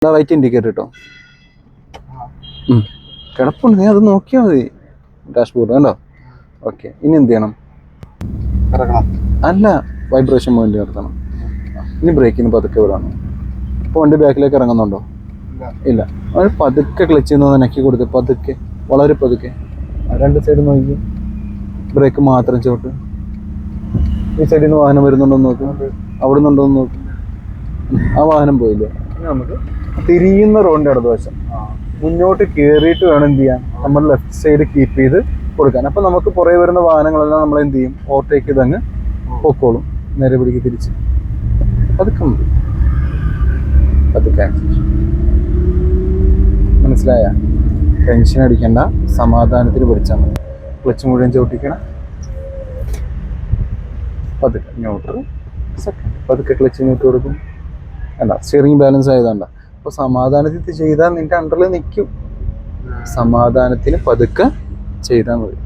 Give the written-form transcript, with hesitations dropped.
Right indicator കേട്ടോ. കിടപ്പുണ്ട്, നീ അത് നോക്കിയാൽ മതി. ഡാഷ്ബോർഡ് കണ്ടോ? ഓക്കെ, ഇനി എന്ത് ചെയ്യണം? അല്ല, വൈബ്രേഷൻ വേണ്ടി നിർത്തണം. ഇനി ബ്രേക്കിന് പതുക്കെ വിടണം. ഇപ്പോൾ വണ്ടി ബാക്കിലേക്ക് ഇറങ്ങുന്നുണ്ടോ? ഇല്ല. അത് പതുക്കെ ക്ലച്ച് നിന്ന് നനക്കി കൊടുത്ത് പതുക്കെ, വളരെ പതുക്കെ. രണ്ട് സൈഡ് നോക്കി, ബ്രേക്ക് മാത്രം ചവിട്ട്. ഈ സൈഡിൽ നിന്ന് വാഹനം വരുന്നുണ്ടോ എന്ന് നോക്കും, അവിടെ നിന്നുണ്ടോ എന്ന് നോക്കും. ആ വാഹനം പോയില്ലേ? ഇനി നമുക്ക് തിരിയുന്ന റോഡിൻ്റെ ഇടതുവശം മുന്നോട്ട് കയറിയിട്ട് വേണം എന്ത് ചെയ്യാൻ, നമ്മൾ ലെഫ്റ്റ് സൈഡ് കീപ്പ് ചെയ്ത് കൊടുക്കാൻ. അപ്പം നമുക്ക് പുറകെ വരുന്ന വാഹനങ്ങളെല്ലാം നമ്മൾ എന്ത് ചെയ്യും, ഓവർടേക്ക് ചെയ്ത് അങ്ങ് പൊക്കോളും. നേരെ പിടിക്ക് തിരിച്ച് പതുക്കെ മതി, പതുക്കെ. മനസ്സിലായ? ടെൻഷൻ അടിക്കണ്ട, സമാധാനത്തിൽ പഠിച്ചാൽ മതി. ക്ലച്ച് മുഴുവൻ ചവിട്ടിക്കണം, പതുക്കെ ന്യൂട്രൽ, പതുക്കെ ക്ലച്ച് ന്യൂട്രൽ കൊടുക്കും. അല്ല, സ്റ്റിയറിംഗ് ബാലൻസ് ആയതാണ്ട. അപ്പോൾ സമാധാനത്തിൽ ചെയ്താൽ നിന്റെ അണ്ടറിൽ നിൽക്കും. സമാധാനത്തിന് പതുക്കെ ചെയ്താൽ മതി.